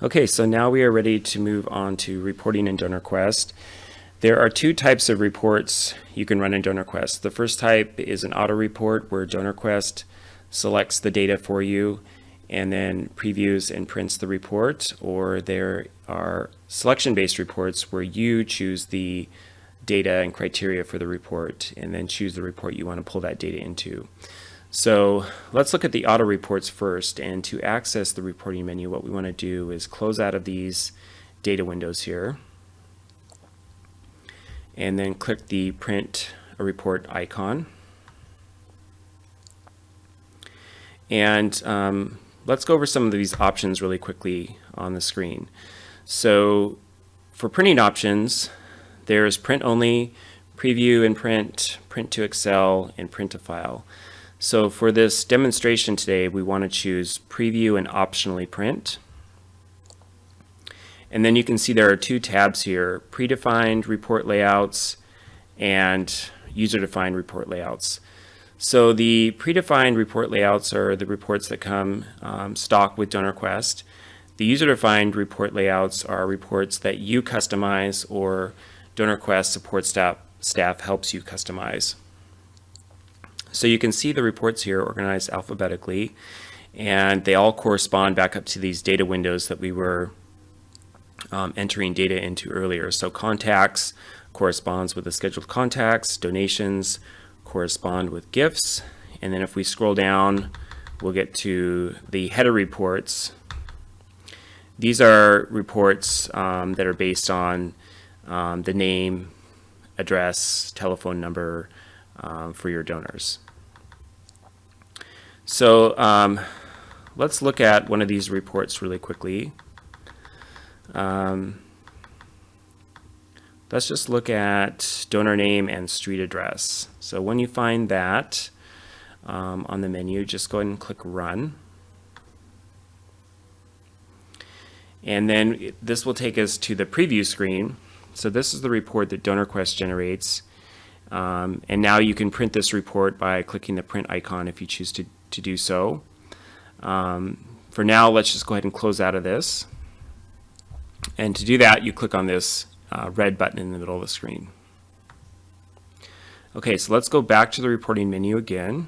Okay, so now we are ready to move on to reporting in DonorQuest. There are two types of reports you can run in DonorQuest. The first type is an auto report where DonorQuest selects the data for you and then previews and prints the report, or there are selection-based reports where you choose the data and criteria for the report and then choose the report you want to pull that data into. So let's look at the auto reports first, and to access the reporting menu, what we want to do is close out of these data windows here and then click the print a report icon. And let's go over some of these options really quickly on the screen. So for printing options, there's print only, preview and print, print to Excel, and print to file. So for this demonstration today, we want to choose preview and optionally print. And then you can see there are two tabs here, predefined report layouts and user-defined report layouts. So the predefined report layouts are the reports that come stock with DonorQuest. The user-defined report layouts are reports that you customize or DonorQuest support staff helps you customize. So you can see the reports here organized alphabetically, and they all correspond back up to these data windows that we were entering data into earlier. So contacts corresponds with the scheduled contacts, donations correspond with gifts, and then if we scroll down, we'll get to the header reports. These are reports that are based on the name, address, telephone number for your donors. So let's look at one of these reports really quickly. Let's just look at donor name and street address. So when you find that on the menu, just go ahead and click Run. And then this will take us to the preview screen. So this is the report that DonorQuest generates. And now you can print this report by clicking the print icon if you choose to do so. For now, let's just go ahead and close out of this. And to do that, you click on this red button in the middle of the screen. Okay, so let's go back to the reporting menu again.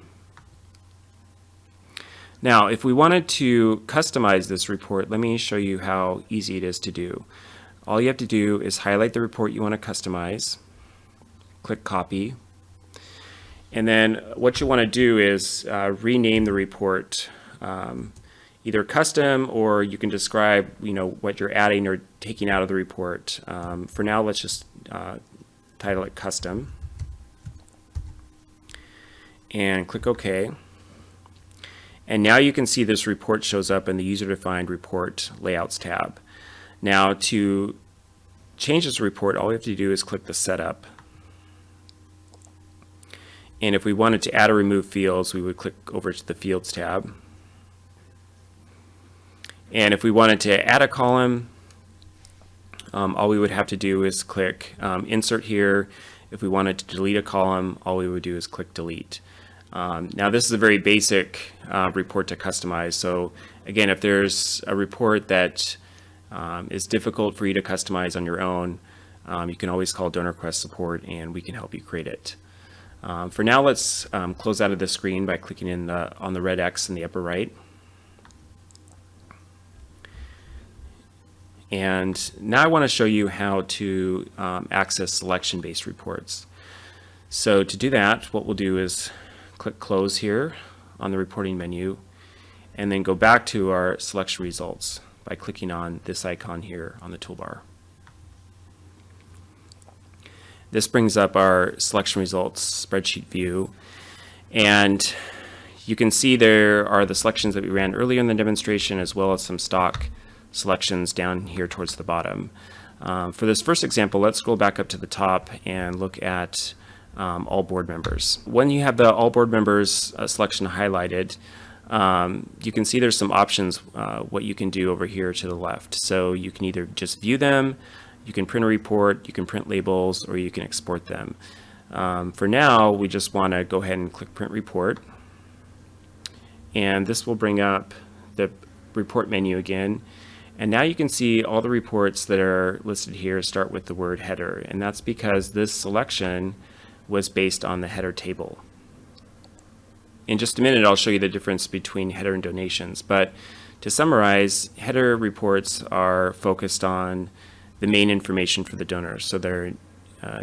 Now, if we wanted to customize this report, let me show you how easy it is to do. All you have to do is highlight the report you want to customize, click Copy, and then what you want to do is rename the report either custom, or you can describe what you're adding or taking out of the report. For now, let's just title it Custom and click OK. And now you can see this report shows up in the user-defined report layouts tab. Now to change this report, all we have to do is click the Setup. And if we wanted to add or remove fields, we would click over to the Fields tab. And if we wanted to add a column, all we would have to do is click Insert here. If we wanted to delete a column, all we would do is click Delete. Now this is a very basic report to customize. So again, if there's a report that is difficult for you to customize on your own, you can always call DonorQuest support and we can help you create it. For now, let's close out of the screen by clicking on the red X in the upper right. And now I want to show you how to access selection-based reports. So to do that, what we'll do is click Close here on the reporting menu, and then go back to our selection results by clicking on this icon here on the toolbar. This brings up our selection results spreadsheet view, and you can see there are the selections that we ran earlier in the demonstration, as well as some stock selections down here towards the bottom. For this first example, let's scroll back up to the top and look at all board members. When you have the all board members selection highlighted, you can see there's some options what you can do over here to the left. So you can either just view them, you can print a report, you can print labels, or you can export them. For now, we just want to go ahead and click Print Report, and this will bring up the report menu again. And now you can see all the reports that are listed here start with the word header, and that's because this selection was based on the header table. In just a minute, I'll show you the difference between header and donations, but to summarize, header reports are focused on the main information for the donor, so their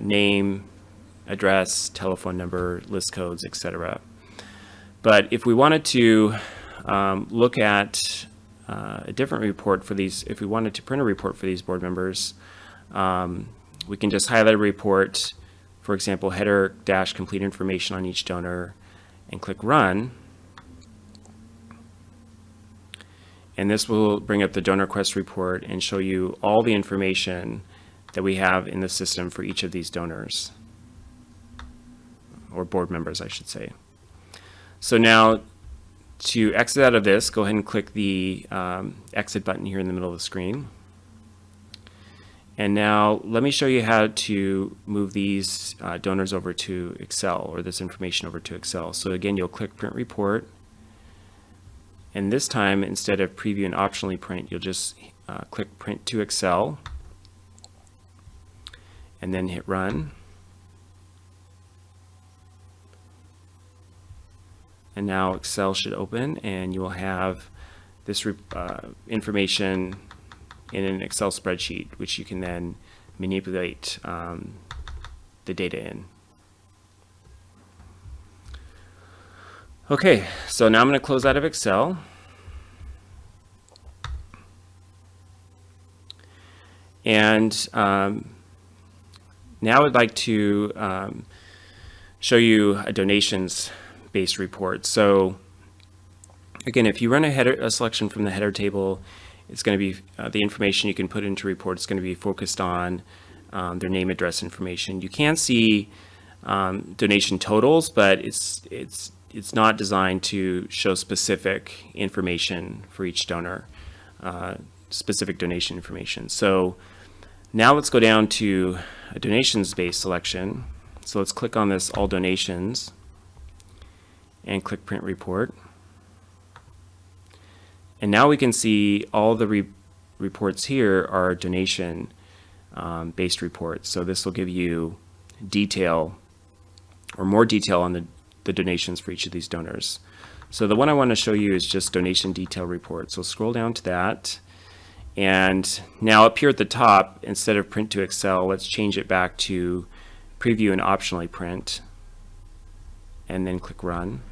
name, address, telephone number, list codes, etc. But if we wanted to look at a different report for these, if we wanted to print a report for these board members, we can just highlight a report, for example, header dash complete information on each donor, and click Run. And this will bring up the DonorQuest report and show you all the information that we have in the system for each of these donors, or board members, I should say. So now, to exit out of this, go ahead and click the exit button here in the middle of the screen. And now let me show you how to move these donors over to Excel, or this information over to Excel. So again, you'll click Print Report. And this time, instead of Preview and Optionally Print, you'll just click Print to Excel, and then hit Run. And now Excel should open, and you will have this information in an Excel spreadsheet, which you can then manipulate the data in. Okay, so now I'm going to close out of Excel. And now I'd like to show you a donations-based report. So again, if you run a selection from the header table, it's going to be the information you can put into report is going to be focused on their name, address information. You can see donation totals, but it's not designed to show specific information for each donor, specific donation information. So now let's go down to a donations-based selection. So let's click on this All Donations and click Print Report. And now we can see all the reports here are donation based reports. So this will give you detail, or more detail on the donations for each of these donors. So the one I want to show you is just donation detail report. So scroll down to that. And now up here at the top, instead of Print to Excel, let's change it back to Preview and Optionally Print, and then click Run.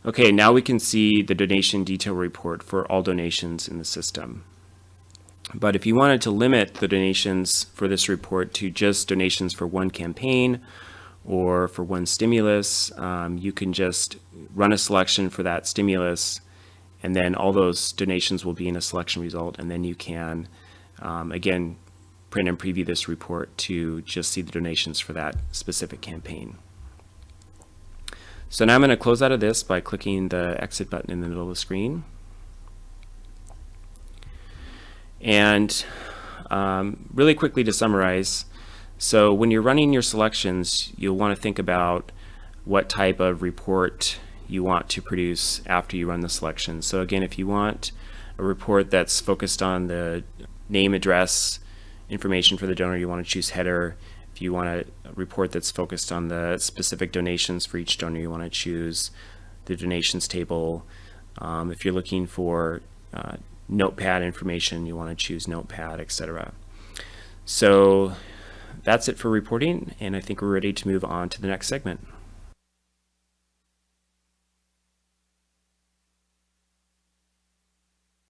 Okay, now we can see the donation detail report for all donations in the system. But if you wanted to limit the donations for this report to just donations for one campaign or for one stimulus, you can just run a selection for that stimulus, and then all those donations will be in a selection result, and then you can, again, print and preview this report to just see the donations for that specific campaign. So now I'm going to close out of this by clicking the exit button in the middle of the screen. And really quickly to summarize, so when you're running your selections, you'll want to think about what type of report you want to produce after you run the selection. So again, if you want a report that's focused on the name, address, information for the donor, you want to choose header. If you want a report that's focused on the specific donations for each donor, you want to choose the donations table. If you're looking for notepad information, you want to choose notepad, etc. So that's it for reporting, and I think we're ready to move on to the next segment.